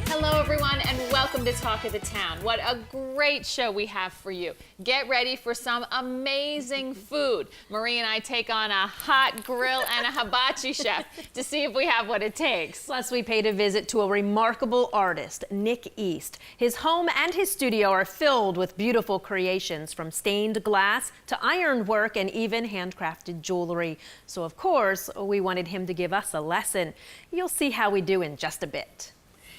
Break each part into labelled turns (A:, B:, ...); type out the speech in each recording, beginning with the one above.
A: Hello, everyone, and welcome to Talk of the Town. What a great show we have for you. Get ready for some amazing food. Marie and I take on a hot grill and a hibachi chef to see if we have what it takes.
B: Plus, we paid a visit to a remarkable artist, Nic East. His home and his studio are filled with beautiful creations, from stained glass to ironwork and even handcrafted jewelry. So, of course, we wanted him to give us a lesson. You'll see how we do in just a bit.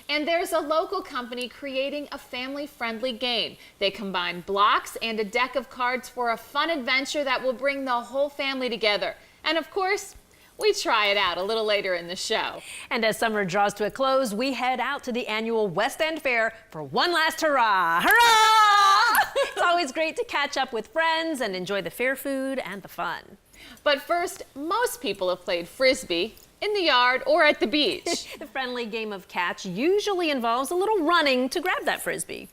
A: And there's a local company creating a family-friendly game. They combine blocks and a deck of cards for a fun adventure that will bring the whole family together. And of course, we try it out a little later in the show.
B: And as summer draws to a close, we head out to the annual West End Fair for one last hurrah! Hurrah! It's always great to catch up with friends and enjoy the fair food and the fun.
A: But first, most people have played Frisbee in the yard or at the beach.
B: The friendly game of catch usually involves a little running to grab that Frisbee.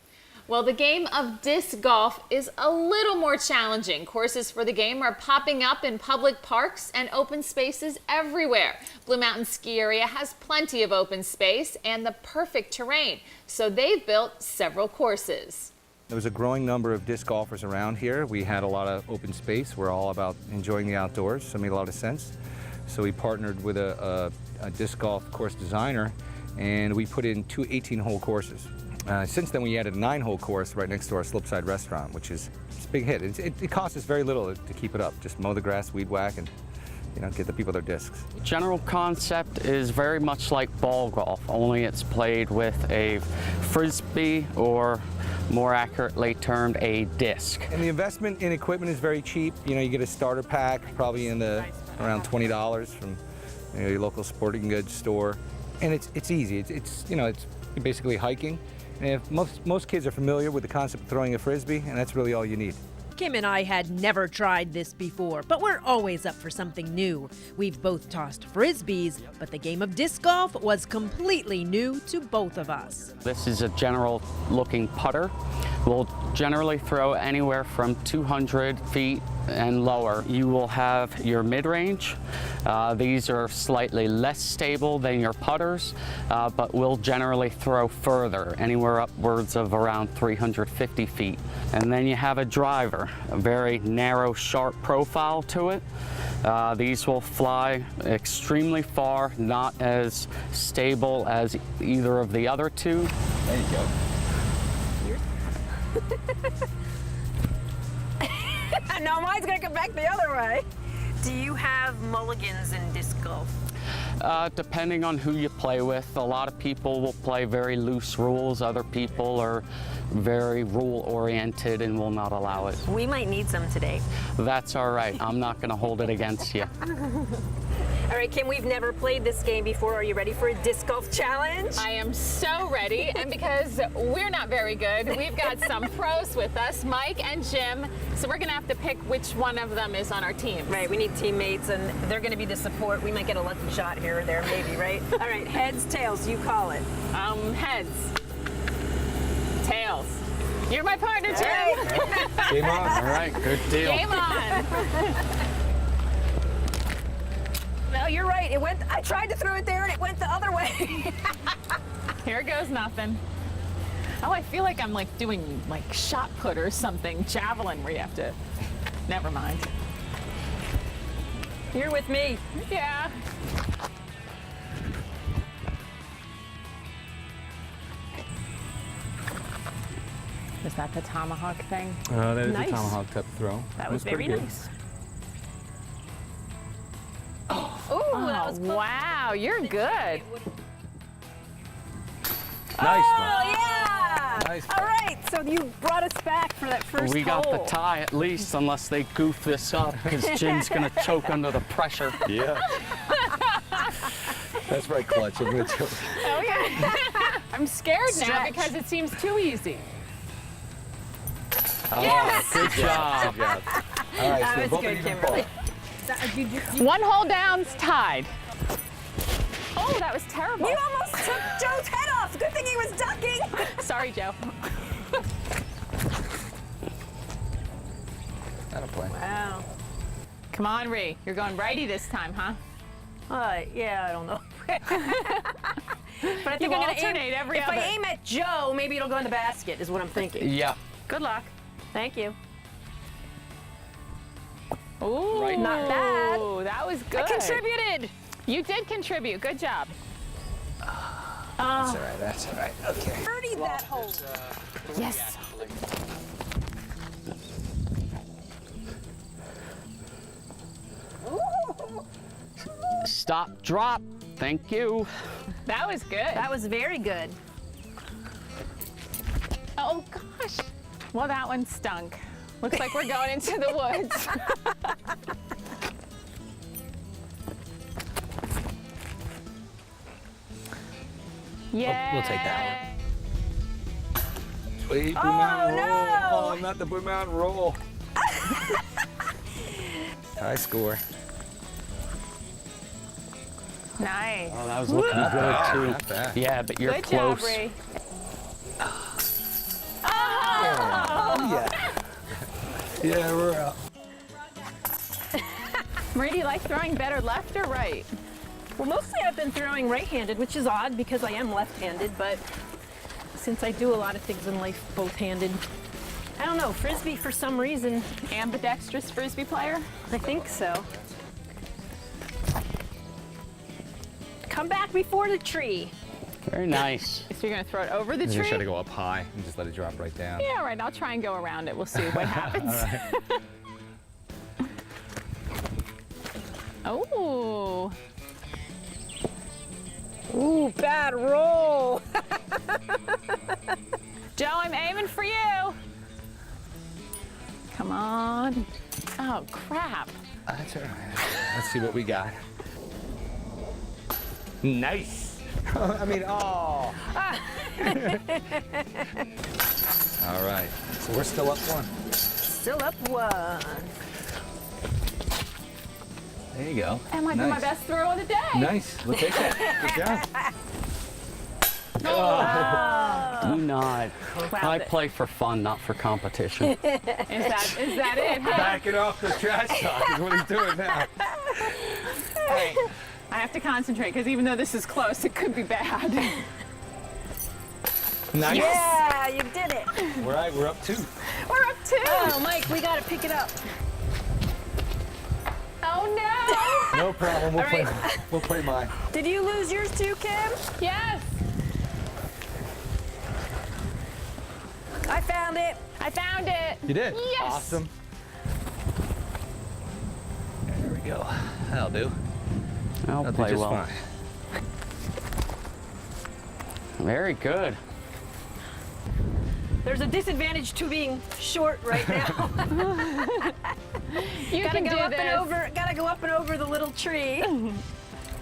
A: Well, the game of disc golf is a little more challenging. Courses for the game are popping up in public parks and open spaces everywhere. Blue Mountain Ski Area has plenty of open space and the perfect terrain, so they've built several courses.
C: There was a growing number of disc golfers around here. We had a lot of open space. We're all about enjoying the outdoors, so it made a lot of sense. So we partnered with a disc golf course designer, and we put in two 18-hole courses. Since then, we added a 9-hole course right next to our Slopeside restaurant, which is a big hit. It costs us very little to keep it up. Just mow the grass, weed whack, and get the people their discs.
D: General concept is very much like ball golf, only it's played with a Frisbee, or more accurately termed a disc.
C: And the investment in equipment is very cheap. You get a starter pack, probably around $20 from your local sporting goods store, and it's easy. It's basically hiking. And if most kids are familiar with the concept of throwing a Frisbee, and that's really all you need.
B: Kim and I had never tried this before, but we're always up for something new. We've both tossed Frisbees, but the game of disc golf was completely new to both of us.
D: This is a general looking putter. We'll generally throw anywhere from 200 feet and lower. You will have your mid-range. These are slightly less stable than your putters, but will generally throw further, anywhere upwards of around 350 feet. And then you have a driver, a very narrow, sharp profile to it. These will fly extremely far, not as stable as either of the other two.
C: There you go.
B: No, mine's gonna come back the other way. Do you have mulligans in disc golf?
D: Depending on who you play with, a lot of people will play very loose rules. Other people are very rule-oriented and will not allow it.
B: We might need some today.
D: That's all right. I'm not going to hold it against you.
B: All right, Kim, we've never played this game before. Are you ready for a disc golf challenge?
A: I am so ready, and because we're not very good, we've got some pros with us, Mike and Jim, so we're gonna have to pick which one of them is on our team.
B: Right, we need teammates, and they're gonna be the support. We might get a lucky shot here or there, maybe, right? All right, heads, tails, you call it.
A: Heads. Tails. You're my partner, Jim.
B: Right.
C: Game on.
D: All right, good deal.
A: Game on.
B: No, you're right. I tried to throw it there and it went the other way.
A: Here goes nothing. Oh, I feel like I'm doing shot put or something, javelin, where you have to, never mind.
B: You're with me.
A: Yeah. Is that the tomahawk thing?
C: That is
B: Nice.
C: a tomahawk type throw.
B: That was very
C: pretty good.
B: nice.
A: Oh, that was close. Wow, you're good.
C: Nice
B: Oh,
C: one.
B: yeah!
C: Nice.
B: All right, so you brought us back for that first
D: We got the
B: hole.
D: tie at least, unless they goof this up, because Jim's going to choke under the pressure.
C: Yeah. That's right, Clutch. I'm gonna choke.
A: Okay. I'm scared now
B: Stretch.
A: because it seems too easy.
D: Yes! Good job.
C: Good job. All right,
B: That
C: so
B: was
C: both
B: good,
C: of you
B: Kimberly.
C: fall.
A: One hole down's tied. Oh, Oh, that was terrible.
B: You almost took Joe's head off. Good thing he was ducking.
A: Sorry, Joe.
C: That'll play.
B: Wow.
A: Come on, Ree. You're going righty this time, huh?
B: Yeah, I don't know. But I think
A: You
B: I'm gonna
A: alternate
B: aim,
A: every
B: if
A: other.
B: I aim at Joe, maybe it'll go in the basket, is what I'm thinking.
D: Yeah.
B: Good luck. Thank you.
A: Ooh,
D: Right.
B: Not bad.
A: That was good.
B: I contributed.
A: You did contribute. Good job.
C: That's all right. That's all right. Okay.
B: Birdied that hole.
A: Yes.
D: Stop, drop. Thank you.
A: That was good.
B: That was very good.
A: Oh, gosh. Well, that one stunk. Looks like we're going into the woods. Yeah.
C: We'll take that Sweet Blue Mountain roll.
B: no.
C: Oh, not the Blue Mountain roll. High score.
A: Nice.
D: Oh, that was looking good too.
C: Not bad.
D: Yeah, but you're
A: Good
D: close.
A: job, Ree.
C: Oh, yeah. Yeah, we're up.
A: Marie, do you like throwing better left or right?
B: Well, mostly I've been throwing right-handed, which is odd because I am left-handed, but since I do a lot of things in life both-handed, I don't know, Frisbee for some reason,
A: Ambidextrous Frisbee player?
B: I think so. Come back before the tree.
D: Very nice.
A: So you're going to throw it over the
C: You
A: tree?
C: try to go up high and just let it drop right down.
A: Yeah, all right. I'll try and go around it. We'll see what happens. Oh.
B: Ooh, bad roll.
A: Joe, I'm aiming for you. Come on. Oh, crap.
C: That's all right. Let's see what we got. Nice. I mean, oh. All right. So we're still up one.
B: Still up one.
C: There you go.
A: That might be my best throw of the day.
C: Nice. We'll take that. Good job.
D: Do not.
B: Wow.
D: I play for fun, not for competition.
A: Is that it? Huh?
C: Backing off the trash talk is what he's doing now.
A: All right. I have to concentrate because even though this is close, it could be bad.
C: Nice.
B: Yeah, you did it.
C: All right, we're up two.
A: We're up two.
B: Oh, Mike, we got to pick it up.
A: Oh, no.
C: No problem. We'll
B: All
C: play.
B: right.
C: We'll play mine.
B: Did you lose yours too, Kim?
A: Yes.
B: I found it.
A: I found it.
C: You did.
A: Yes.
C: Awesome. There we go. That'll do.
D: I'll
C: That'll
D: play
C: do just
D: well.
C: fine.
D: Very good.
B: There's a disadvantage to being short right now.
A: You
B: Gotta
A: can
B: go
A: do
B: up
A: this.
B: and over. Gotta go up and over the little tree.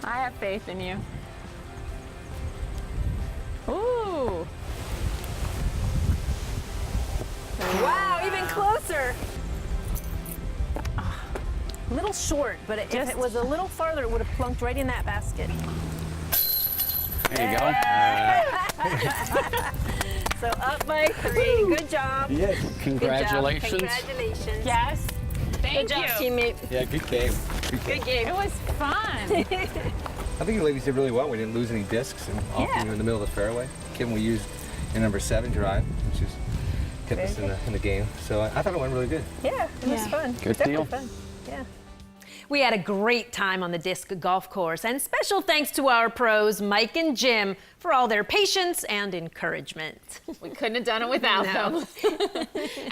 A: I have faith in you. Ooh.
B: Wow, even closer. A little short, but if it was a little farther, it would have plunked right in that basket.
D: There you go.
B: So up by 3. Good job.
C: Yes.
B: Good job.
D: Congratulations.
B: Congratulations.
A: Yes. Thank
B: Good job,
A: you.
B: teammate.
C: Yeah. Good game. Good game.
B: Good game.
A: It was fun.
C: I think you ladies did really well. We didn't lose any discs and
B: Yeah.
C: in the middle of the fairway. Kim, we used your number 7 drive, which is kept us in the game. So I thought it went really good.
B: Yeah, it was
A: Yeah.
B: fun.
D: Good
B: Definitely
D: deal.
B: Fun. Yeah.
E: We had a great time on the disc golf course, and special thanks to our pros, Mike and Jim, for all their patience and encouragement.
A: We couldn't have done it without them.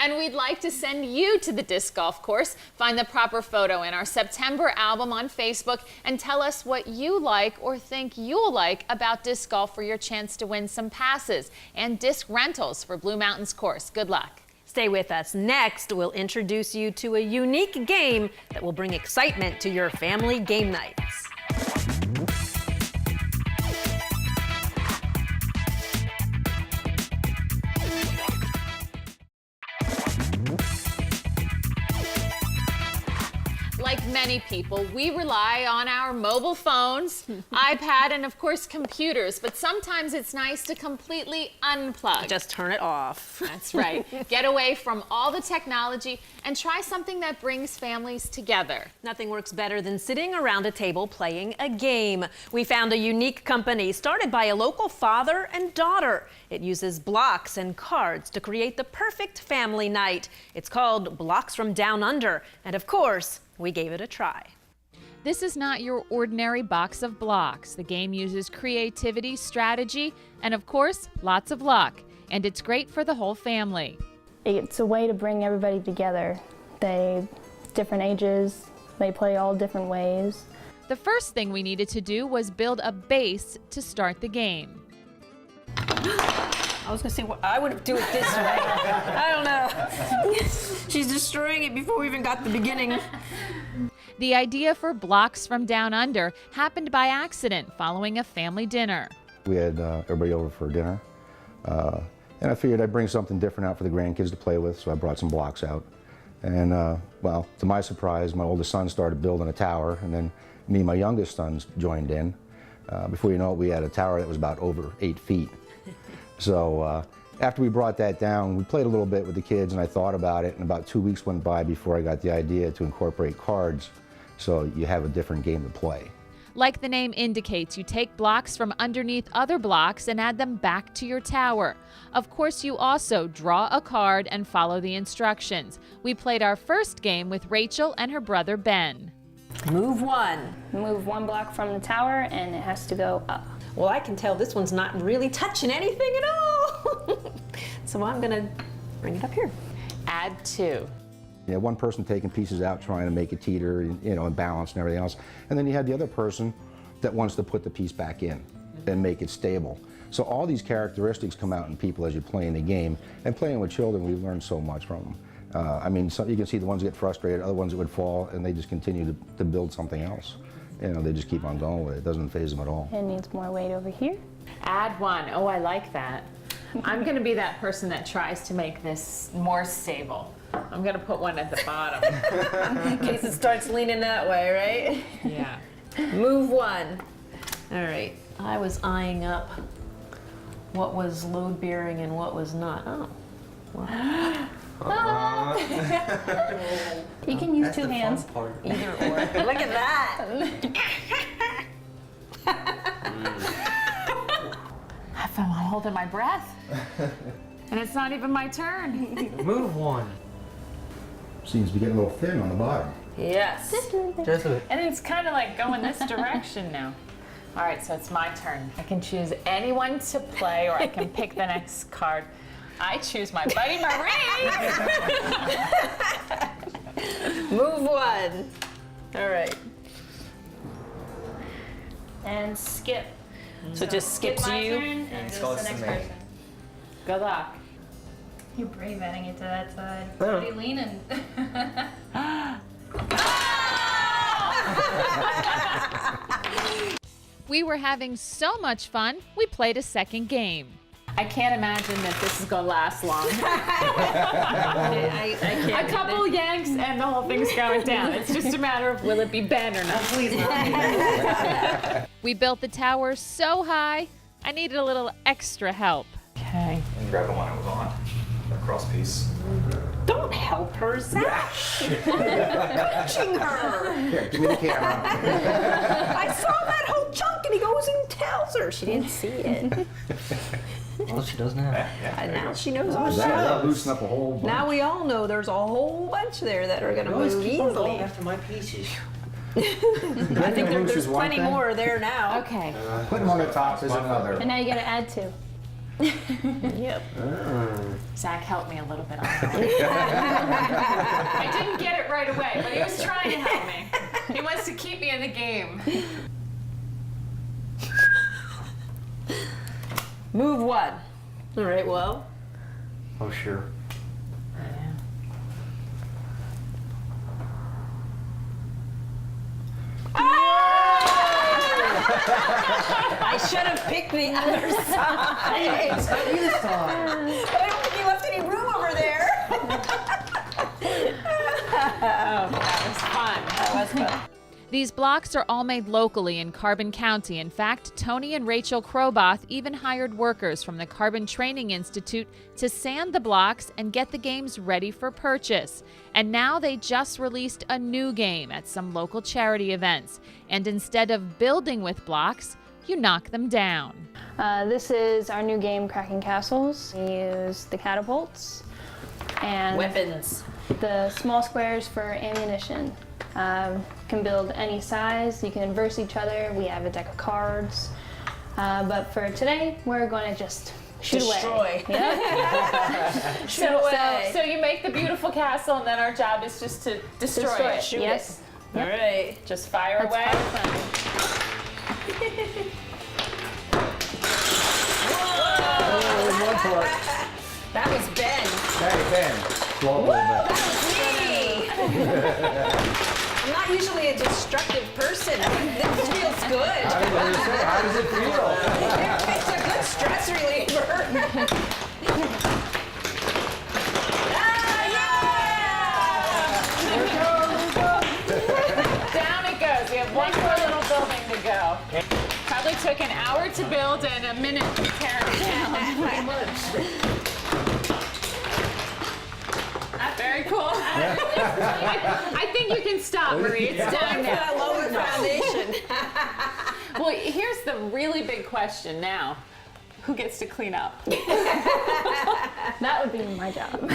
A: And we'd like to send you to the disc golf course. Find the proper photo in our September album on Facebook and tell us what you like or think you'll like about disc golf for your chance to win some passes and disc rentals for Blue Mountains course. Good luck.
E: Stay with us. Next, we'll introduce you to a unique game that will bring excitement to your family game nights.
A: Like many people, we rely on our mobile phones, iPad, and of course computers, but sometimes it's nice to completely unplug.
B: Just turn it off.
A: That's right. Get away from all the technology and try something that brings families together.
B: Nothing works better than sitting around a table playing a game. We found a unique company started by a local father and daughter. It uses blocks and cards to create the perfect family night. It's called Blocks from Down Under, and of course, we gave it a try.
A: This is not your ordinary box of blocks. The game uses creativity, strategy, and of course, lots of luck. And it's great for the whole family.
F: It's a way to bring everybody together. Different ages, they play all different ways.
A: The first thing we needed to do was build a base to start the game.
B: I was gonna say, well, I would do it this way. I don't know. She's destroying it before we even got to the beginning.
A: The idea for Blocks from Down Under happened by accident following a family dinner.
G: We had everybody over for dinner, and I figured I'd bring something different out for the grandkids to play with, so I brought some blocks out. And well, to my surprise, my oldest son started building a tower, and then me and my youngest sons joined in. Before you know it, we had a tower that was about over 8 feet. So after we brought that down, we played a little bit with the kids, and I thought about it, and about 2 weeks went by before I got the idea to incorporate cards, so you have a different game to play.
A: Like the name indicates, you take blocks from underneath other blocks and add them back to your tower. Of course, you also draw a card and follow the instructions. We played our first game with Rachel and her brother Ben.
B: Move one.
F: Move one block from the tower and it has to go up.
B: Well, I can tell this one's not really touching anything at all. So I'm gonna bring it up here.
A: Add 2.
G: You have one person taking pieces out, trying to make it teeter, you know, and balance and everything else. And then you have the other person that wants to put the piece back in and make it stable. So all these characteristics come out in people as you're playing the game. And playing with children, we learn so much from them. I mean, you can see the ones that get frustrated, other ones that would fall, and they just continue to build something else. You know, they just keep on going with it. It doesn't faze them at all.
F: It needs more weight over here.
A: Add 1. Oh, I like that. I'm going to be that person that tries to make this more stable. I'm going to put one at the bottom.
B: In case it starts leaning that way, right?
A: Yeah.
B: Move one. All right. I was eyeing up what was load bearing and what was not. Oh. Wow.
F: You can use 2 hands.
B: Either or. Look at that.
A: I'm holding my breath. And it's not even my turn.
H: Move one.
G: Seems to be getting a little thin on the bottom.
B: Yes.
H: Just a bit.
A: And it's kind of like going this direction now. All right, so it's my turn. I can choose anyone to play, or I can pick the next card. I choose my buddy Marie.
B: Move one. All right.
F: And skip.
B: So it just skips
F: my
B: you.
F: turn, and
H: It's
F: goes
H: called
F: to the next
H: submit.
F: person.
A: Good luck.
F: You're brave adding it to that side.
H: Oh.
F: What are you leaning?
A: We were having so much fun, we played a second game. I can't imagine that this is gonna last long.
B: I can't.
A: A couple yanks and the whole thing's going down. It's just a matter of will it be Ben or not.
H: Please not.
A: We built the tower so high, I needed a little extra help. Okay.
I: And grab the one it was on. That cross piece.
B: Don't help her, Zach. Touching her.
G: Here, give me the camera.
B: I saw that whole chunk and he goes and tells her. She didn't see it.
H: Well, she does now.
B: And now she knows all she
G: That'll
B: knows.
G: loosen up a whole bunch.
B: Now we all know there's a whole bunch there that are going to
H: Always
B: move
H: keep on going
B: easily.
H: after my pieces.
B: I think
G: Loose
B: there's
G: is one
B: plenty
G: thing.
B: more there now.
A: Okay.
G: Putting them on the top is another.
F: And now you gotta add 2.
B: Yep.
A: Zach helped me a little bit on that. I didn't get it right away, but he was trying to help me. He wants to keep me in the game.
B: Move one. All right, well.
H: Oh, sure.
B: I should have picked the other side.
H: It's not you this time.
B: But I don't think you left any room over there.
A: Oh, that was fun.
B: That husband.
A: These blocks are all made locally in Carbon County. In fact, Tony and Rachel Kroboth even hired workers from the Carbon Training Institute to sand the blocks and get the games ready for purchase. And now they just released a new game at some local charity events. And instead of building with blocks, you knock them down.
F: This is our new game, Cracking Castles. We use the catapults and
B: Weapons.
F: the small squares for ammunition. Can build any size. You can inverse each other. We have a deck of cards. But for today, we're going to just shoot away.
B: Destroy.
F: Yep.
B: Shoot away.
A: So you make the beautiful castle, and then our job is just to destroy it.
B: Shoot
F: Yes.
B: it. All right.
A: Just fire
F: That's
A: away.
F: part of fun.
G: One part.
B: That was Ben.
G: Hey, Ben. Slow a little bit.
B: I'm not usually a destructive person. This feels good.
G: How does it feel?
B: It's a good stress reliever.
A: Down it goes. We have one more little building to go. Probably took an hour to build and a minute to tear it down. Very cool. I think you can stop, Marie. It's done now.
B: Lower foundation.
A: Well, here's the really big question now. Who gets to clean up?
F: That would be my job.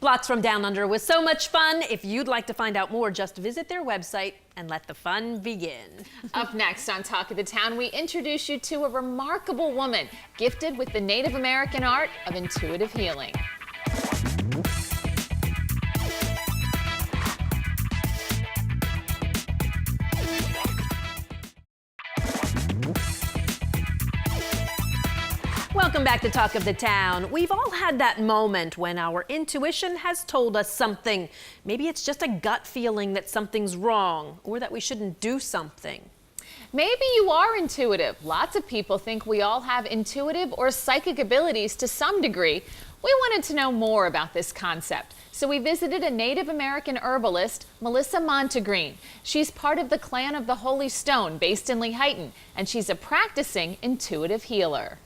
B: Blocks from Down Under was so much fun. If you'd like to find out more, just visit their website and let the fun begin.
A: Up next on Talk of the Town, we introduce you to a remarkable woman gifted with the Native American art of intuitive healing.
B: Welcome back to Talk of the Town. We've all had that moment when our intuition has told us something. Maybe it's just a gut feeling that something's wrong or that we shouldn't do something.
A: Maybe you are intuitive. Lots of people think we all have intuitive or psychic abilities to some degree. We wanted to know more about this concept, so we visited a Native American herbalist, Melissa Mondegreen. She's part of the Clan of the Holy Stone based in Lehighton, and she's a practicing intuitive healer.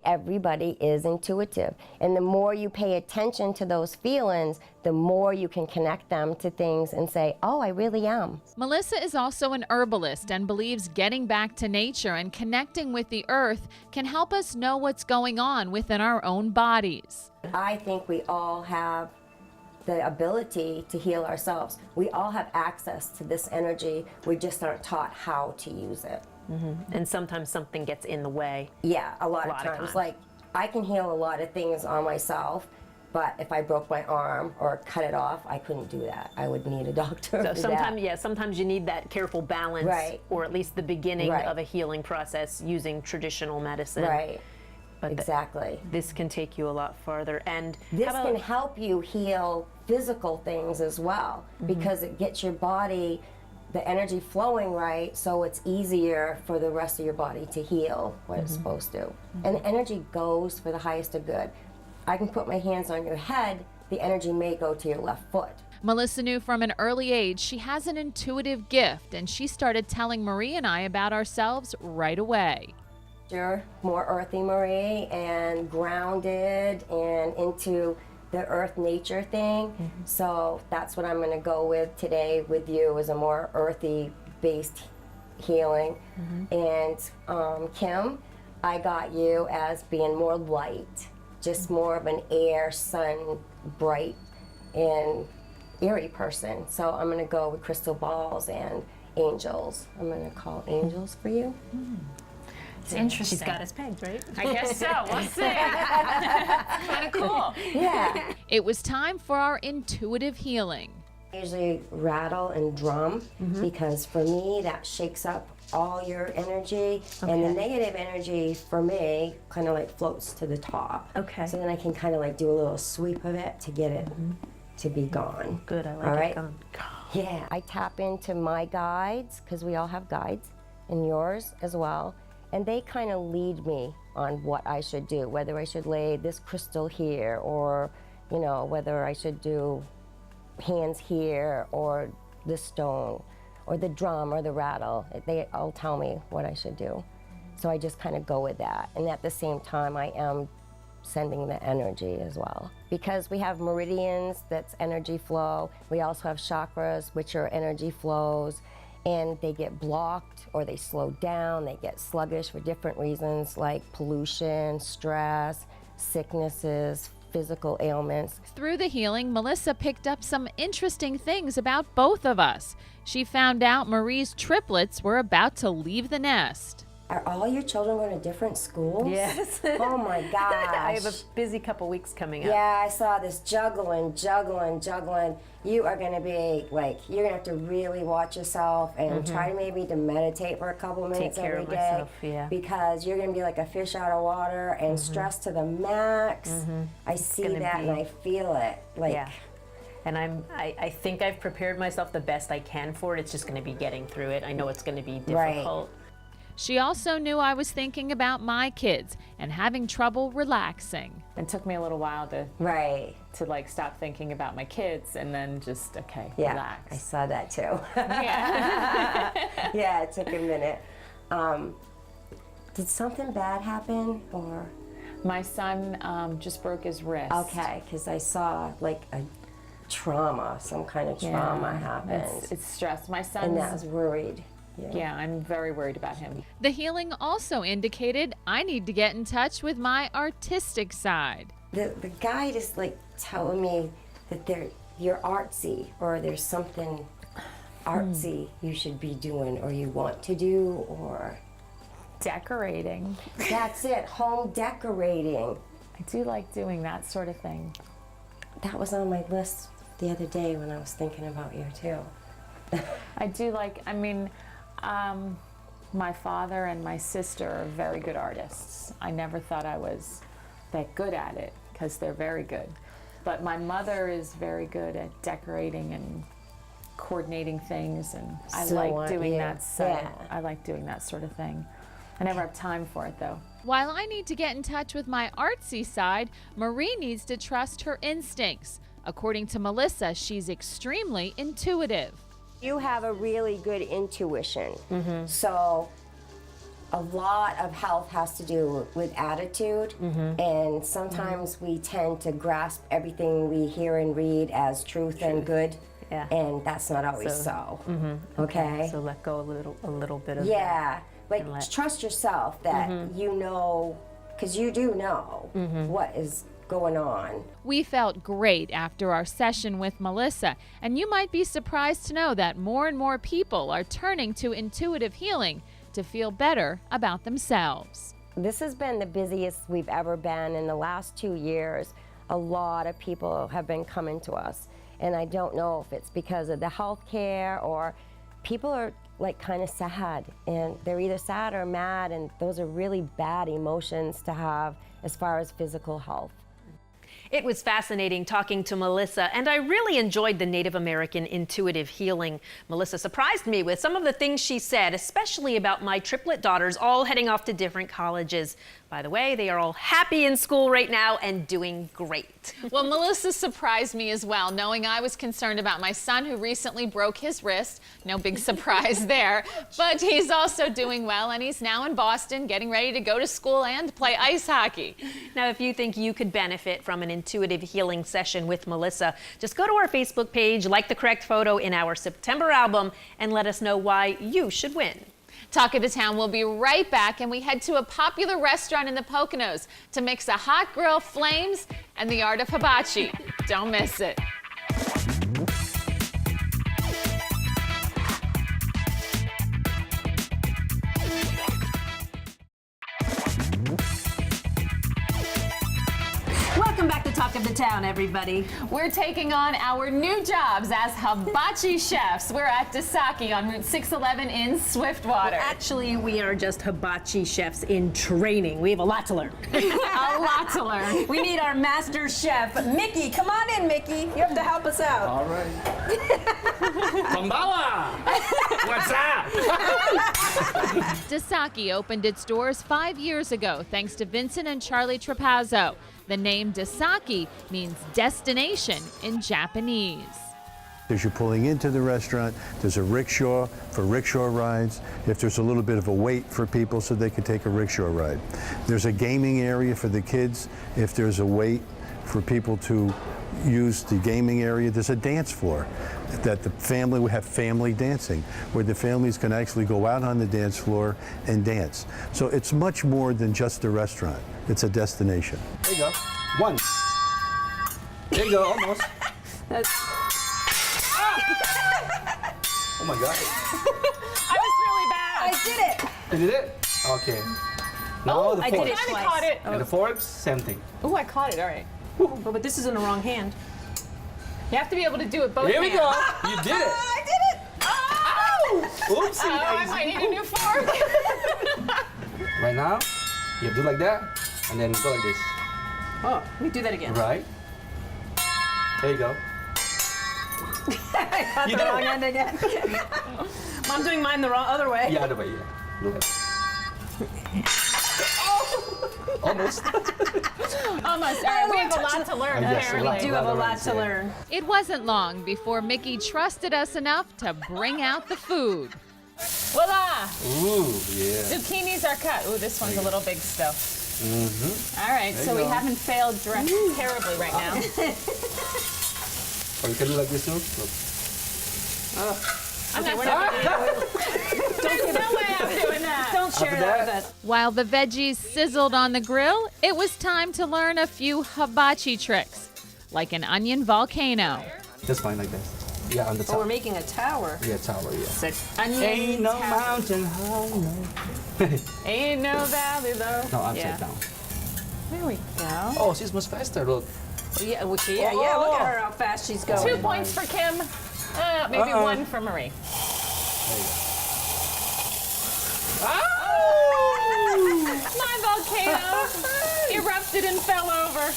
J: Everybody is intuitive, and the more you pay attention to those feelings, the more you can connect them to things and say, oh, I really am.
A: Melissa is also an herbalist and believes getting back to nature and connecting with the earth can help us know what's going on within our own bodies.
J: I think we all have the ability to heal ourselves. We all have access to this energy. We just aren't taught how to use it.
B: And sometimes something gets in the way.
J: Yeah, a lot of times. Like, I can heal a lot of things on myself, but if I broke my arm or cut it off, I couldn't do that. I would need a doctor.
B: So
J: for
B: sometimes,
J: that.
B: yeah, sometimes you need that careful balance,
J: Right.
B: or at least the beginning
J: Right.
B: of a healing process using traditional medicine.
J: Right.
B: But
J: Exactly.
B: this can take you a lot farther. And
J: This
B: how
J: can
B: about,
J: help you heal physical things as well, because it gets your body, the energy flowing right, so it's easier for the rest of your body to heal what it's supposed to. And the energy goes for the highest of good. I can put my hands on your head, the energy may go to your left foot.
A: Melissa knew from an early age she has an intuitive gift, and she started telling Marie and I about ourselves right away.
J: You're more earthy, Marie, and grounded and into the earth nature thing. So that's what I'm going to go with today with you, is a more earthy based healing. And Kim, I got you as being more light, just more of an air, sun, bright and eerie person. So I'm going to go with crystal balls and angels. I'm going to call angels for you.
A: It's interesting.
B: she's got us pegged, right?
A: I guess so. We'll see. Kind of cool.
J: Yeah.
A: It was time for our intuitive healing.
J: I usually rattle and drum because for me that shakes up all your energy, and the negative energy for me kind of like floats to the top.
B: Okay.
J: So then I can kind of like do a little sweep of it to get it to be gone.
B: Good, I like
J: All
B: it
J: right?
B: gone.
J: Yeah. I tap into my guides, because we all have guides, and yours as well. And they kind of lead me on what I should do, whether I should lay this crystal here, or, you know, whether I should do hands here, or the stone, or the drum, or the rattle. They all tell me what I should do. So I just kind of go with that. And at the same time, I am sending the energy as well. Because we have meridians, that's energy flow. We also have chakras, which are energy flows. And they get blocked, or they slow down, they get sluggish for different reasons, like pollution, stress, sicknesses, physical ailments.
A: Through the healing, Melissa picked up some interesting things about both of us. She found out Marie's triplets were about to leave the nest.
J: Are all your children going to different schools?
B: Yes.
J: Oh my gosh.
B: I have a busy couple weeks coming up.
J: Yeah, I saw this juggling. You are going to be like, you're going to have to really watch yourself and try maybe to meditate for a couple minutes
B: Take care
J: every
B: of
J: day.
B: myself, yeah.
J: Because you're going to be like a fish out of water and stressed to the max. I see
B: gonna
J: that and I feel it. Like,
B: Yeah. And I think I've prepared myself the best I can for it. It's just going to be getting through it. I know it's going to be difficult.
A: She also knew I was thinking about my kids and having trouble relaxing.
K: It took me a little while to like stop thinking about my kids and then just, okay,
J: yeah,
K: relax.
J: I saw that too.
K: Yeah.
J: Yeah, it took a minute. Did something bad happen, or?
K: My son just broke his wrist.
J: Okay, because I saw like a trauma, some kind of trauma happened.
K: It's stress. My son,
J: and I was worried.
K: Yeah, I'm very worried about him.
A: The healing also indicated I need to get in touch with my artistic side.
J: The guy just like telling me that you're artsy, or there's something artsy you should be doing, or you want to do, or
K: decorating.
J: That's it, home decorating.
K: I do like doing that sort of thing.
J: That was on my list the other day when I was thinking about you too.
K: I do like, I mean, my father and my sister are very good artists. I never thought I was that good at it, because they're very good. But my mother is very good at decorating and coordinating things, and I like doing that. I like doing that sort of thing. I never have time for it though.
A: While I need to get in touch with my artsy side, Marie needs to trust her instincts. According to Melissa, she's extremely intuitive.
J: You have a really good intuition. So a lot of health has to do with attitude, and sometimes we tend to grasp everything we hear and read as truth and good, and that's not always so. Okay?
B: So let go a little bit of
J: that. Like trust yourself that you know, because you do know what is going on.
A: We felt great after our session with Melissa, and you might be surprised to know that more and more people are turning to intuitive healing to feel better about themselves.
J: This has been the busiest we've ever been in the last 2 years. A lot of people have been coming to us, and I don't know if it's because of the health care, or people are like kind of sad, and they're either sad or mad, and those are really bad emotions to have as far as physical health.
B: It was fascinating talking to Melissa, and I really enjoyed the Native American intuitive healing. Melissa surprised me with some of the things she said, especially about my triplet daughters all heading off to different colleges. By the way, they are all happy in school right now and doing great.
A: Well, Melissa surprised me as well, knowing I was concerned about my son who recently broke his wrist. No big surprise there. But he's also doing well, and he's now in Boston getting ready to go to school and play ice hockey.
B: Now, if you think you could benefit from an intuitive healing session with Melissa, just go to our Facebook page, like the correct photo in our September album, and let us know why you should win.
A: Talk of the Town will be right back, and we head to a popular restaurant in the Poconos to mix a hot grill flames and the art of hibachi. Don't miss it.
B: Welcome back to Talk of the Town, everybody.
A: We're taking on our new jobs as hibachi chefs. We're at Desaki on Route 611 in Swiftwater.
B: Well, actually, we are just hibachi chefs in training. We have a lot to learn.
A: A lot to learn.
B: We need our master chef, Mickey. Come on in, Mickey. You have to help us out.
L: All right. Konbawa! What's up?
A: Desaki opened its doors 5 years ago thanks to Vincent and Charlie Trapazzo. The name Desaki means destination in Japanese.
M: As you're pulling into the restaurant, there's a rickshaw for rickshaw rides. If there's a little bit of a wait for people so they can take a rickshaw ride. There's a gaming area for the kids. If there's a wait for people to use the gaming area, there's a dance floor that the family would have family dancing, where the families can actually go out on the dance floor and dance. So it's much more than just a restaurant. It's a destination.
H: There you go. One. There you go, almost. Oh my God.
K: I was really bad.
J: I did it.
H: You did it? Okay. Now the
K: I
H: forks.
K: did it twice. I caught it.
H: And the forks, same thing.
K: Oh, I caught it. All right.
B: But this is in the wrong hand.
A: You have to be able to do it both
H: Here we go.
A: hands.
H: You did it.
J: I did it.
A: Oh!
H: Oopsie
A: Oh, I might need a new fork.
H: Right now, you do like that, and then go like this.
B: Oh, let me do that again.
H: Right. There you go.
B: I got
H: You
B: the
H: did it.
B: wrong end again. I'm doing mine the wrong other way.
H: Yeah, other way, yeah. Go ahead. Almost.
A: Almost. All right, we have a lot to learn,
H: Yes,
A: apparently.
B: We do have a lot to learn.
A: It wasn't long before Mickey trusted us enough to bring out the food. Voila!
H: Ooh, yeah.
A: Zucchinis are cut. Ooh, this one's a little big still.
H: Mm-hmm.
A: All right,
H: There
A: so
H: you
A: we
H: go.
A: haven't failed terribly right now.
H: Or you can do like this too. Look.
A: I'm not There's no way I'm doing that.
B: Don't share
H: After
B: that with
H: that-
B: us.
A: While the veggies sizzled on the grill, it was time to learn a few hibachi tricks, like an onion volcano.
H: Just fine like this. Yeah, on the top.
B: Oh, we're making a tower.
H: Yeah, tower, yeah.
A: Onion
H: Ain't no
A: tower.
H: mountain high enough.
A: Ain't no valley low.
H: No, upside
A: Yeah.
H: down.
A: There we go.
H: Oh, she's much faster, look.
B: Yeah, well, yeah, look at her how fast she's going.
A: 2 points for Kim. Maybe 1 for Marie. My volcano erupted and fell over.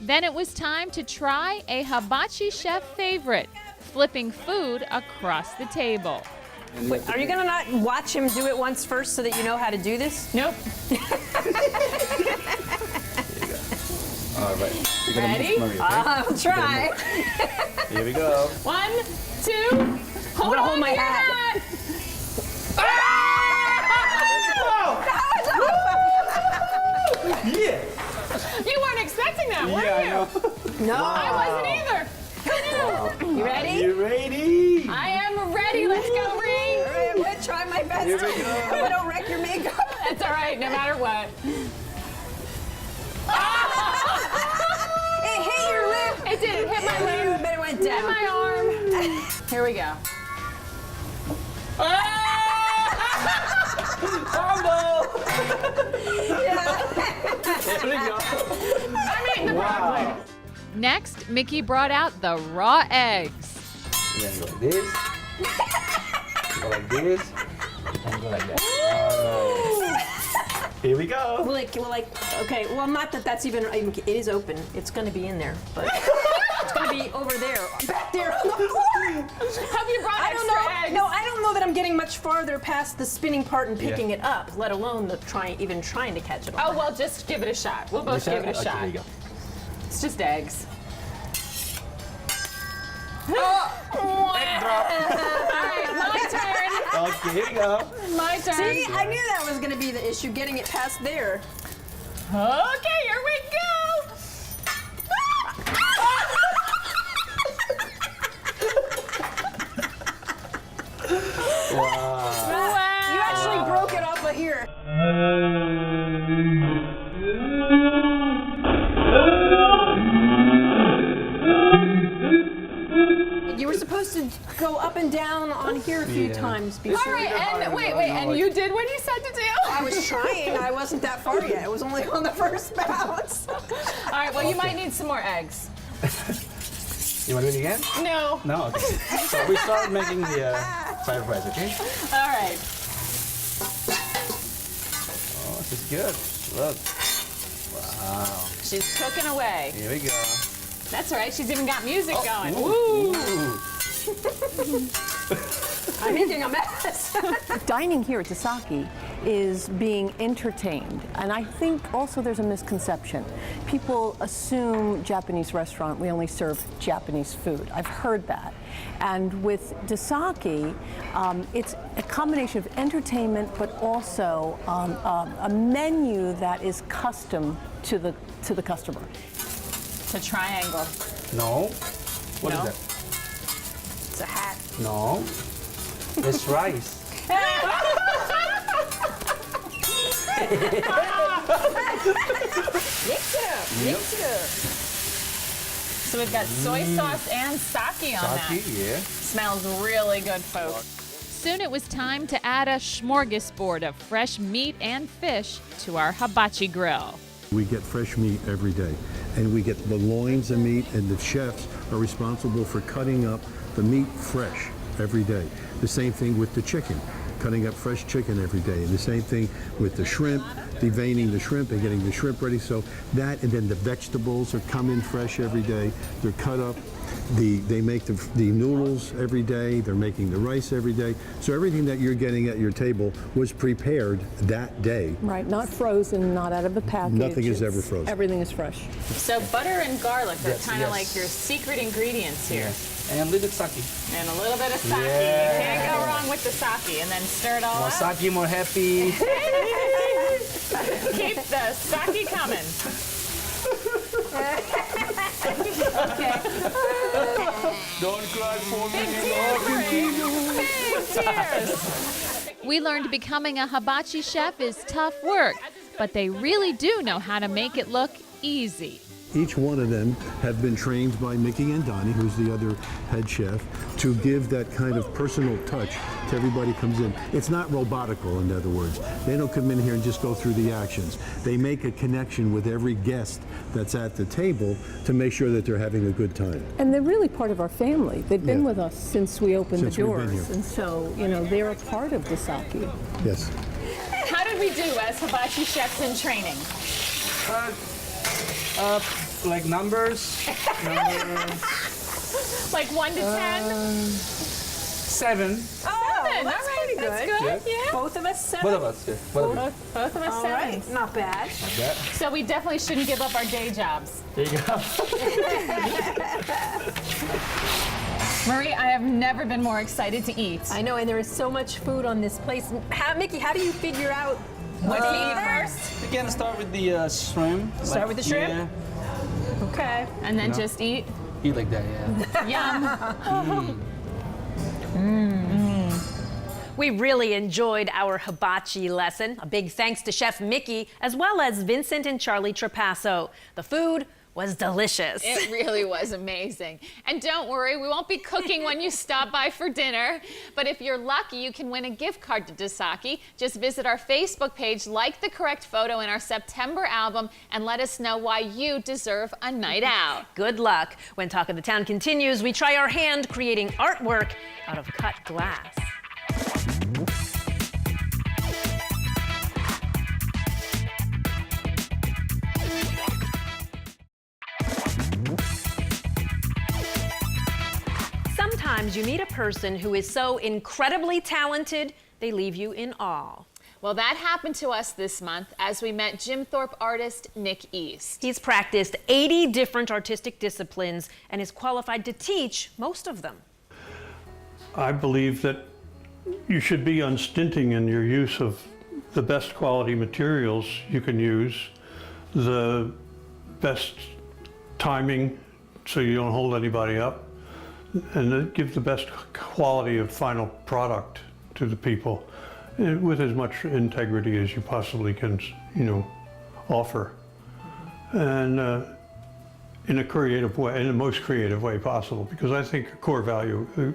A: Then it was time to try a hibachi chef favorite, flipping food across the table.
B: Wait, are you gonna not watch him do it once first so that you know how to do this?
A: Nope.
H: All right. You're gonna
A: Ready?
H: move, Marie, okay?
B: I'll try.
H: Here we go.
A: 1, 2, hold
B: hold
A: on
B: my
A: to your
B: hat.
H: Yeah.
A: You weren't expecting that, were
H: Yeah, I
A: you?
H: know.
B: No.
A: I wasn't either.
B: You ready?
H: You ready?
A: I am ready. Let's go, Ree.
J: All right, I'm gonna try my best.
H: Here we go.
J: Hope I don't wreck your makeup.
A: That's all right, no matter what.
J: It hit your lip.
A: It did. It hit my lip.
J: But it went
A: Hit
J: down.
A: my arm. Here we go.
H: Here we go.
A: I'm eating the broccoli. Next, Mickey brought out the raw eggs.
H: And then go like this. Go like this. And go like that. Here we go.
B: Well, okay. Well, not that that's even. It is open. It's going to be in there, but it's going to be over there, back there on the floor.
A: Have you brought
B: I don't
A: extra
B: know.
A: eggs?
B: No, I don't know that I'm getting much farther past the spinning part and picking
H: Yeah.
B: it up, let alone even trying to catch it all.
A: Oh, well, just give it a shot. We'll both give it a
H: Okay,
A: shot.
H: there you go.
A: It's just eggs.
H: Egg drop.
A: All right, my turn.
H: Okay, here we go.
A: My turn.
B: See, I knew that was going to be the issue, getting it past there.
A: Okay, here we go.
H: Wow.
B: You actually broke it off of here. You were supposed to go up and down on here a few times before.
A: All right, and wait, and you did what he said to do?
B: I was trying. I wasn't that far yet. It was only on the first bounce.
A: All right, well, you might need some more eggs.
H: You want to do it again?
A: No.
H: No, okay. So we start making the fried rice, okay?
A: All right.
H: Oh, this is good. Look. Wow.
A: She's cooking away.
H: Here we go.
A: That's all right. She's even got music going.
H: Ooh.
B: I'm making a mess.
N: Dining here at Desaki is being entertained. And I think also there's a misconception. People assume Japanese restaurant, we only serve Japanese food. I've heard that. And with Desaki, it's a combination of entertainment, but also a menu that is custom to the customer.
K: It's a triangle.
H: No. What is
K: No.
H: that?
N: It's a hat.
H: No. It's rice.
K: Mix it up. Mix it up. So we've got soy sauce and sake on that.
H: Sake, yeah.
K: Smells really good, folks.
A: Soon it was time to add a smorgasbord of fresh meat and fish to our hibachi grill.
M: We get fresh meat every day, and we get the loins of meat, and the chefs are responsible for cutting up the meat fresh every day. The same thing with the chicken, cutting up fresh chicken every day. And the same thing with the shrimp, deveining the shrimp and getting the shrimp ready. So that, and then the vegetables are coming fresh every day. They're cut up. They make the noodles every day. They're making the rice every day. So everything that you're getting at your table was prepared that day.
N: Right, not frozen, not out of a package.
M: Nothing is ever
N: It's-
M: frozen.
N: Everything is fresh.
K: So butter and garlic are
H: Yes,
K: kind of
H: yes.
K: like your secret ingredients here.
H: And a little sake.
K: And a little bit of sake.
H: Yeah.
K: You can't go wrong with the sake. And then stir it all
H: More
K: up.
H: sake, more happy.
K: Keep the sake coming.
H: Don't cry for me.
K: Big tears.
A: We learned becoming a hibachi chef is tough work, but they really do know how to make it look easy.
M: Each one of them have been trained by Mickey and Donnie, who's the other head chef, to give that kind of personal touch to everybody who comes in. It's not robotical, in other words. They don't come in here and just go through the actions. They make a connection with every guest that's at the table to make sure that they're having a good time.
N: And they're really part of our family. They've been
M: Yeah.
N: with us since we opened
M: Since
N: the
M: we've been
N: doors.
M: here.
N: And so, you know, they're a part of Desaki.
M: Yes.
K: How did we do as hibachi chefs in training?
H: Like numbers.
K: Like 1 to 10?
H: 7.
K: Oh, all right. That's good. Yeah.
N: Both of us 7?
H: Both of us. Yeah. Both of us.
K: Both of us
N: All
K: 7.
N: right, not bad.
H: Like that.
K: So we definitely shouldn't give up our day jobs.
H: There you go.
K: Marie, I have never been more excited to eat.
B: I know, and there is so much food on this place. Mickey, how do you figure out
K: What to eat first?
H: We can start with the shrimp.
K: Start with the shrimp?
H: Yeah.
K: Okay. And then just eat?
H: Eat like that, yeah.
K: Yum.
B: We really enjoyed our hibachi lesson. A big thanks to Chef Mickey, as well as Vincent and Charlie Trapasso. The food was delicious.
A: It really was amazing. And don't worry, we won't be cooking when you stop by for dinner. But if you're lucky, you can win a gift card to Desaki. Just visit our Facebook page, like the correct photo in our September album, and let us know why you deserve a night out.
B: Good luck. When Talk of the Town continues, we try our hand creating artwork out of cut glass. Sometimes you meet a person who is so incredibly talented, they leave you in awe.
A: Well, that happened to us this month as we met Jim Thorpe artist Nic East.
B: He's practiced 80 different artistic disciplines and is qualified to teach most of them.
O: I believe that you should be unstinting in your use of the best quality materials you can use, the best timing so you don't hold anybody up, and give the best quality of final product to the people with as much integrity as you possibly can, offer. And in a creative way, in the most creative way possible, because I think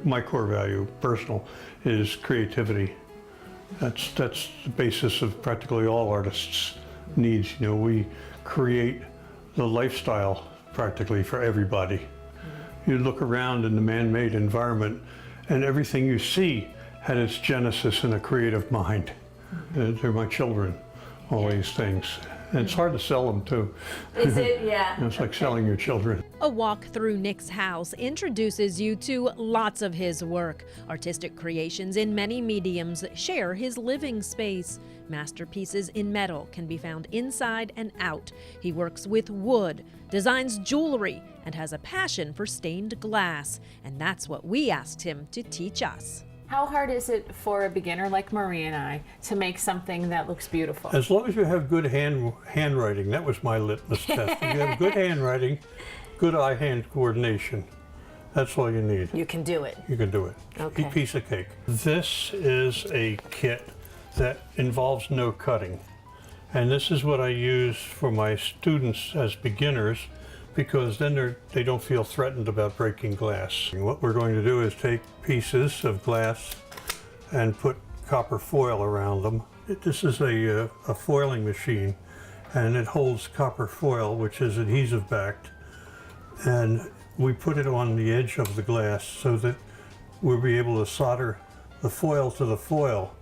O: my core value, personal, is creativity. That's the basis of practically all artists' needs. We create the lifestyle practically for everybody. You look around in the man-made environment, and everything you see had its genesis in a creative mind. They're my children, all these things. And it's hard to sell them too.
B: Is it? Yeah.
O: It's like selling your children.
B: A walk through Nic's house introduces you to lots of his work. Artistic creations in many mediums share his living space. Masterpieces in metal can be found inside and out. He works with wood, designs jewelry, and has a passion for stained glass. And that's what we asked him to teach us.
K: How hard is it for a beginner like Marie and I to make something that looks beautiful?
O: As long as you have good handwriting, that was my litmus test. If you have good handwriting, good eye-hand coordination, that's all you need.
B: You can do it.
O: You can do it.
B: Okay.
O: Piece of cake. This is a kit that involves no cutting. And this is what I use for my students as beginners, because then they don't feel threatened about breaking glass. And what we're going to do is take pieces of glass and put copper foil around them. This is a foiling machine, and it holds copper foil, which is adhesive backed, and we put it on the edge of the glass so that we'll be able to solder the foil to the foil.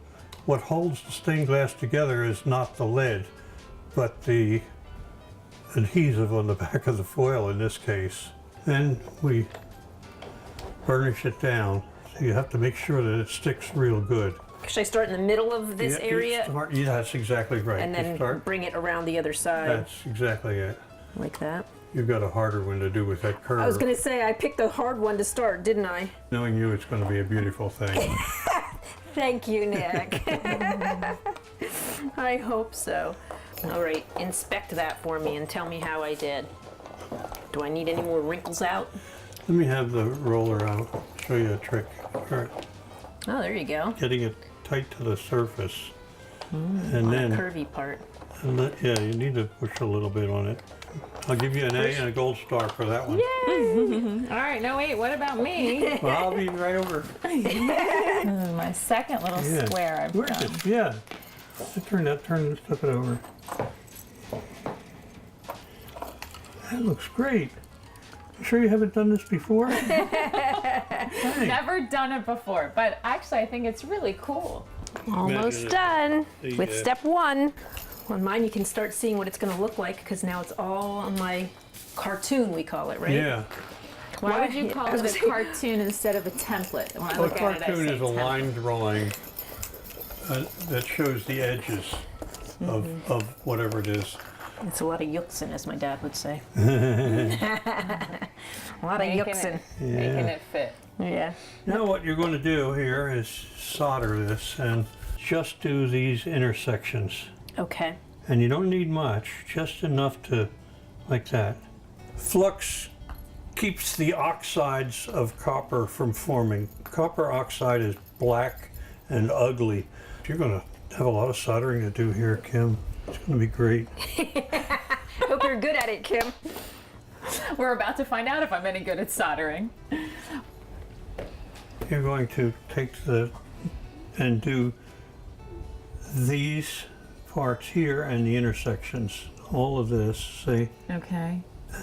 O: What holds the stained glass together is not the lead, but the adhesive on the back of the foil in this case. Then we burnish it down. So you have to make sure that it sticks real good.
B: Should I start in the middle of this area?
O: Yeah, that's exactly right.
B: And then bring it around the other side?
O: That's exactly it.
B: Like that?
O: You've got a harder one to do with that curve.
B: I was going to say, I picked a hard one to start, didn't I?
O: Knowing you, it's going to be a beautiful thing.
B: Thank you, Nic. I hope so. All right, inspect that for me and tell me how I did. Do I need any more wrinkles out?
O: Let me have the roller out, show you a trick. All right.
B: Oh, there you go.
O: Getting it tight to the surface.
B: And then the curvy part.
O: Yeah, you need to push a little bit on it. I'll give you an A and a gold star for that one.
K: Yay! All right, no wait, what about me?
O: Well, I'll be right over.
K: This is my second little square I've done.
O: Yeah. Flip it over. That looks great. You sure you haven't done this before?
K: Never done it before, but actually I think it's really cool.
B: Almost done with step one. On mine, you can start seeing what it's going to look like because now it's all on my cartoon, we call it, right?
O: Yeah.
K: Why would you call it a cartoon instead of a template? When I
O: Well,
K: look
O: a
K: at it, I
O: cartoon
K: say
O: is a
K: template.
O: line drawing that shows the edges of whatever it is.
B: It's a lot of yucksin, as my dad would say. A lot of yucksin.
K: Making it fit.
B: Yeah.
O: Now what you're going to do here is solder this and just do these intersections.
B: Okay.
O: And you don't need much, just enough to, like that. Flux keeps the oxides of copper from forming. Copper oxide is black and ugly. You're going to have a lot of soldering to do here, Kim. It's going to be great.
B: Hope you're good at it, Kim.
K: We're about to find out if I'm any good at soldering.
O: You're going to take and do these parts here and the intersections. All of this, see?
K: Okay.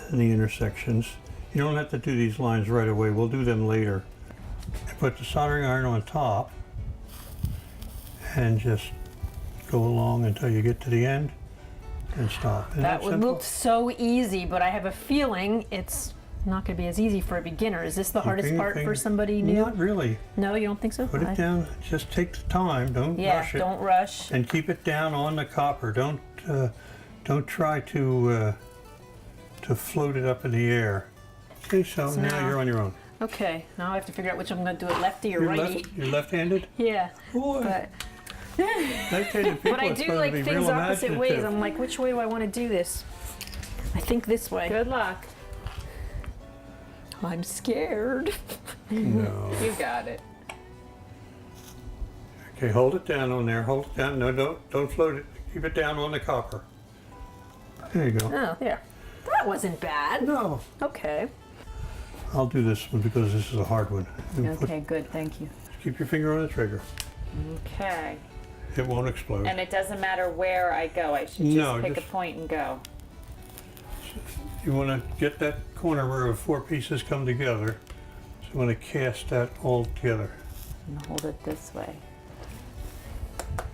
O: And the intersections. You don't have to do these lines right away. We'll do them later. Put the soldering iron on top and just go along until you get to the end and stop. Isn't
B: That would
O: simple?
B: look so easy, but I have a feeling it's not going to be as easy for a beginner. Is this the hardest part for somebody new?
O: Not really.
B: No, you don't think so?
O: Put it down. Just take the time. Don't rush it.
B: Yeah, don't rush.
O: And keep it down on the copper. Don't try to float it up in the air. Okay, so now you're on your own.
B: Okay, now I have to figure out which I'm going to do it, lefty or righty.
O: You're left-handed?
B: Yeah.
O: Boy.
B: But,
O: Left-handed people
B: but I
O: are
B: do
O: supposed
B: like
O: to be
B: things
O: real
B: opposite ways.
O: imaginative.
B: I'm like, which way do I want to do this? I think this way.
K: Good luck.
B: I'm scared.
O: No.
K: You got it.
O: Okay, hold it down on there. Hold it down. No, don't float it. Keep it down on the copper. There you go.
B: Oh, there. That wasn't bad.
O: No.
B: Okay.
O: I'll do this one because this is a hard one.
K: Okay, good, thank you.
O: Keep your finger on the trigger.
K: Okay.
O: It won't explode.
K: And it doesn't matter where I go, I should just pick a point and go.
O: You want to get that corner where the four pieces come together. So you want to cast that all together.
K: And hold it this way.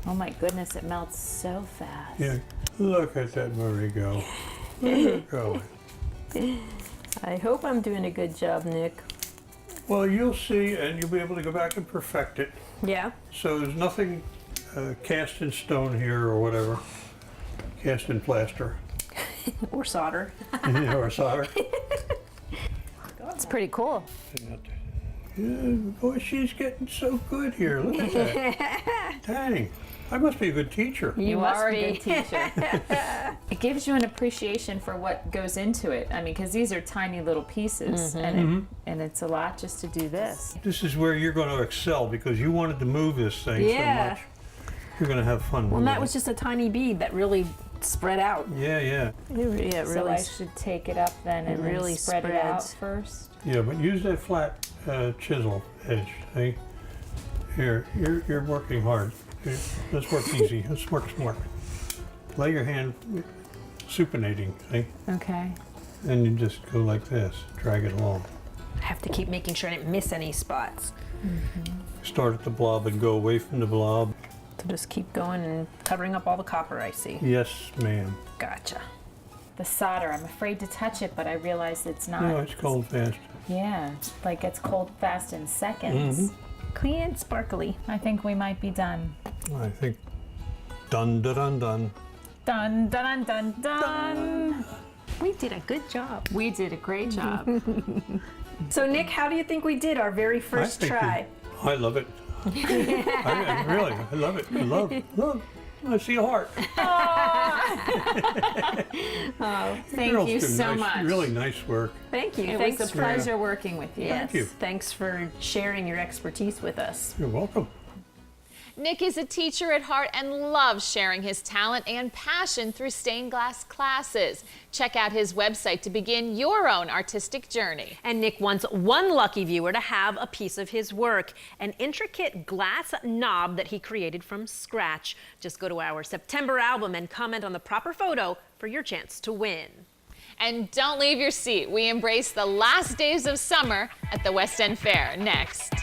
K: Oh my goodness, it melts so fast.
O: Yeah, look at that Marie go. Look at her going.
B: I hope I'm doing a good job, Nick.
O: Well, you'll see, and you'll be able to go back and perfect it.
B: Yeah?
O: So there's nothing cast in stone here or whatever. Cast in plaster.
B: Or solder.
O: Or solder.
K: It's pretty cool.
O: Yeah, boy, she's getting so good here. Look at that. Dang. I must be a good teacher.
K: You are a good teacher. It gives you an appreciation for what goes into it. I mean, because these are tiny little pieces, and it's a lot just to do this.
O: This is where you're going to excel because you wanted to move this thing so much. You're going to have fun with
B: Well, that
O: it.
B: was just a tiny bead that really spread out.
O: Yeah, yeah.
B: It
K: So
B: really
K: I should take it up then and
B: really
K: then spread it out
B: spreads.
K: first.
O: Yeah, but use that flat chisel edge, see? Here, you're working hard. Here, let's work easy. Let's work smart. Lay your hand supinating, see?
K: Okay.
O: And you just go like this, drag it along.
B: I have to keep making sure I didn't miss any spots.
O: Start at the blob and go away from the blob.
B: So just keep going and covering up all the copper I see.
O: Yes, ma'am.
B: Gotcha.
K: The solder, I'm afraid to touch it, but I realized it's not.
O: No, it's cold fast.
K: Yeah, like it's cold fast in seconds.
B: Clean and sparkly.
K: I think we might be done.
O: I think done, done, done, done.
K: Dun, dun, dun, dun, dun.
B: We did a good job.
K: We did a great job.
B: So Nick, how do you think we did our very first try?
O: I love it. I love it. I love. I see a heart.
K: Thank you so much.
O: Really nice work.
B: Thank you.
K: It was a pleasure working with you.
B: Yes.
O: Thank you.
B: Thanks for sharing your expertise with us.
O: You're welcome.
A: Nick is a teacher at heart and loves sharing his talent and passion through stained glass classes. Check out his website to begin your own artistic journey.
B: And Nick wants one lucky viewer to have a piece of his work, an intricate glass knob that he created from scratch. Just go to our September album and comment on the proper photo for your chance to win.
A: And don't leave your seat. We embrace the last days of summer at the West End Fair next.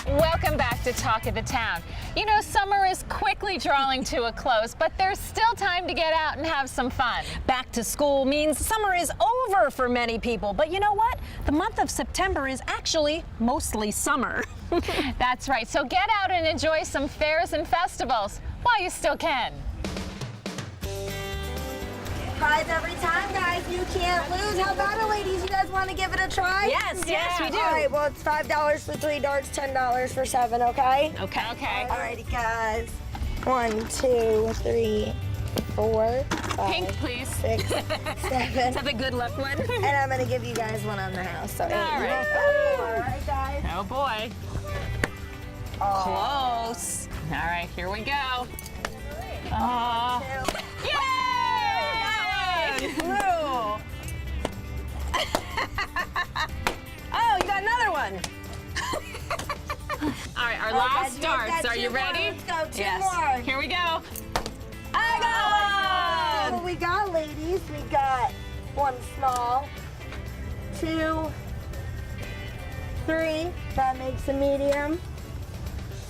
A: Welcome back to Talk of the Town. You know, summer is quickly drawing to a close, but there's still time to get out and have some fun.
B: Back to school means summer is over for many people, but you know what? The month of September is actually mostly summer.
A: That's right, so get out and enjoy some fairs and festivals while you still can.
P: Prize every time, guys. You can't lose. How about it, ladies? You guys want to give it a try?
B: Yes, yes, we do.
P: All right, well, it's $5 for 3 darts, $10 for 7, okay?
B: Okay.
A: Okay.
P: All righty, guys. 1, 2, 3, 4, 5,
A: Pink, please.
P: 6, 7.
B: Let's have a good luck one.
P: And I'm going to give you guys one on the house. So, 8,
A: right.
P: 4. All right, guys.
A: Oh boy.
B: Close.
A: All right, here we go. Yay!
B: Blue. Oh, you got another one.
A: All right, our last darts. Are you ready?
P: Let's go. 2
B: Yes.
P: more.
A: Here we go.
B: I got
P: What we got, ladies? We got 1 small, 2, 3. That makes a medium.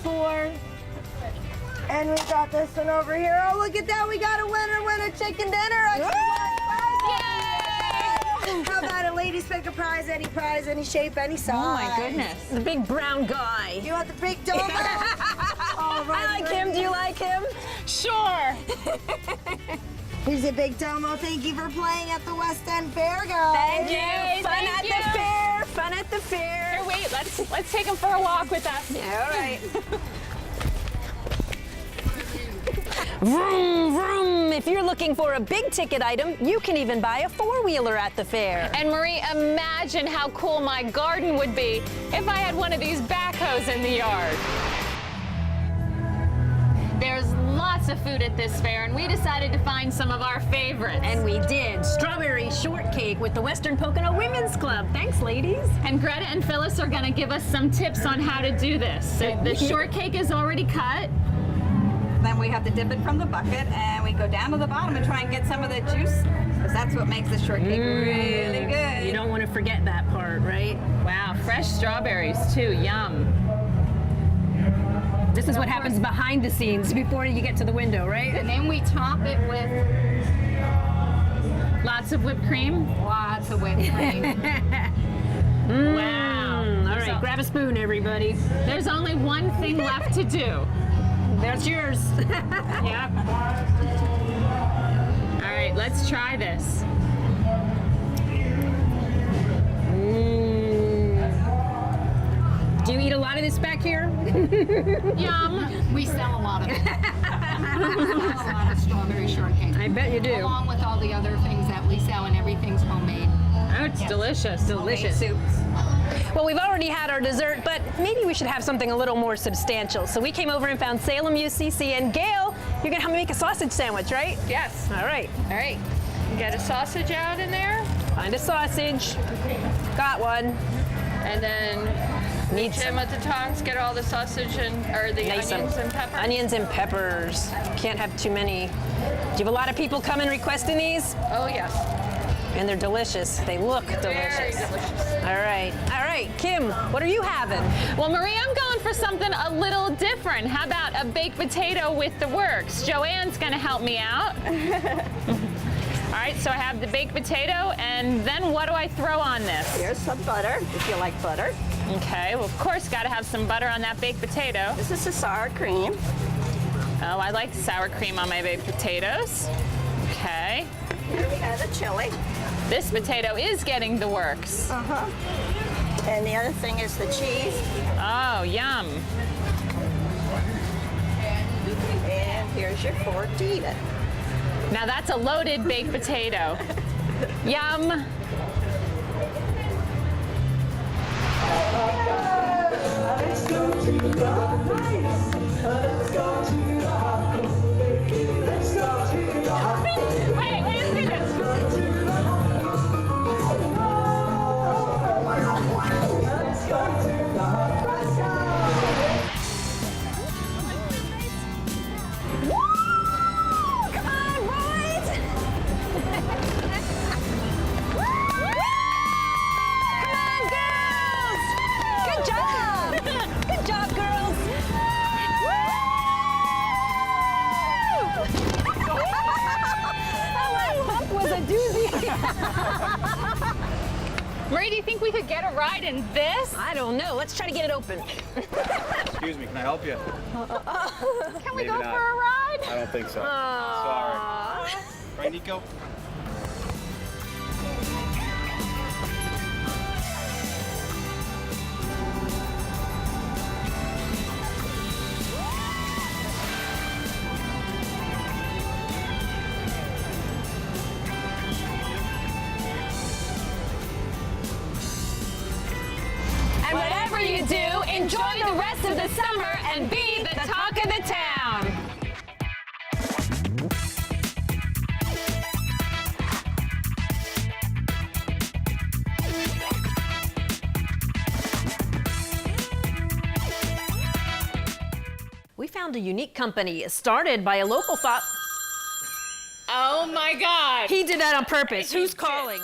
P: 4. And we got this one over here. Oh, look at that. We got a winner, chicken dinner. How about it, ladies? Pick a prize, any shape, any size.
A: Oh my goodness.
B: the big brown guy.
P: You want the big domo? All right,
B: I like him. Do you like him?
A: Sure.
P: Here's a big domo. Thank you for playing at the West End Fair, guys.
B: Thank you.
A: Yay,
B: Fun
A: thank
B: at
A: you.
B: the fair. Fun at the fair.
A: Here, wait. Let's take him for a walk with us.
B: Yeah, all right. Vroom, vroom. If you're looking for a big ticket item, you can even buy a 4-wheeler at the fair.
A: And Marie, imagine how cool my garden would be if I had one of these backhoes in the yard. There's lots of food at this fair, and we decided to find some of our favorites.
B: And we did. Strawberry shortcake with the Western Pocono Women's Club. Thanks, ladies.
A: And Greta and Phyllis are going to give us some tips on how to do this. So the shortcake is already cut.
Q: Then we have to dip it from the bucket, and we go down to the bottom and try and get some of the juice, because that's what makes the shortcake really good.
B: You don't want to forget that part, right?
A: Wow, fresh strawberries too, yum.
B: This is what happens behind the scenes before you get to the window, right?
Q: And then we top it with
A: lots of whipped cream.
Q: Lots of whipped cream.
A: Wow.
B: All right, grab a spoon, everybody.
A: There's only one thing left to do.
B: That's yours.
A: Yep. All right, let's try this.
B: Do you eat a lot of this back here?
A: Yum.
Q: We sell a lot of it. We sell a lot of strawberry shortcake.
B: I bet you do.
Q: Along with all the other things that we sell, and everything's homemade.
A: Oh, it's delicious.
B: Delicious.
Q: Homemade soups.
B: Well, we've already had our dessert, but maybe we should have something a little more substantial. So we came over and found Salem UCC, and Gail, you're gonna help me make a sausage sandwich, right?
R: Yes.
B: All right.
R: All right. Get a sausage out in there.
B: Find a sausage. Got one.
R: And then
B: Need
R: Jim
B: some.
R: with the tongs, get all the sausage or the
B: Nice
R: onions and peppers.
B: Onions and peppers. Can't have too many. Do you have a lot of people coming requesting these?
R: Oh, yes.
B: And they're delicious. They look delicious.
R: Very delicious.
B: All right. All right, Kim, what are you having?
A: Well, Marie, I'm going for something a little different. How about a baked potato with the works? Joanne's gonna help me out. All right, so I have the baked potato, and then what do I throw on this?
Q: Here's some butter, if you like butter.
A: Okay, well, of course, gotta have some butter on that baked potato.
Q: This is the sour cream.
A: Oh, I like sour cream on my baked potatoes. Okay.
Q: Here we have the chili.
A: This potato is getting the works.
Q: Uh-huh. And the other thing is the cheese.
A: Oh, yum.
Q: And here's your fork to eat it.
A: Now that's a loaded baked potato. Yum. Wait, let's do this. Marie, do you think we could get a ride in this?
B: I don't know. Let's try to get it open.
I: Excuse me, can I help you?
A: Can we
I: Maybe
A: go
I: not.
A: for a ride?
I: I don't think so. Sorry. Right, Nico?
A: And whatever you do, enjoy the rest of the summer and be the talk of the town.
B: We found a unique company started by a local
A: Oh my God.
B: He did that on purpose. Who's calling?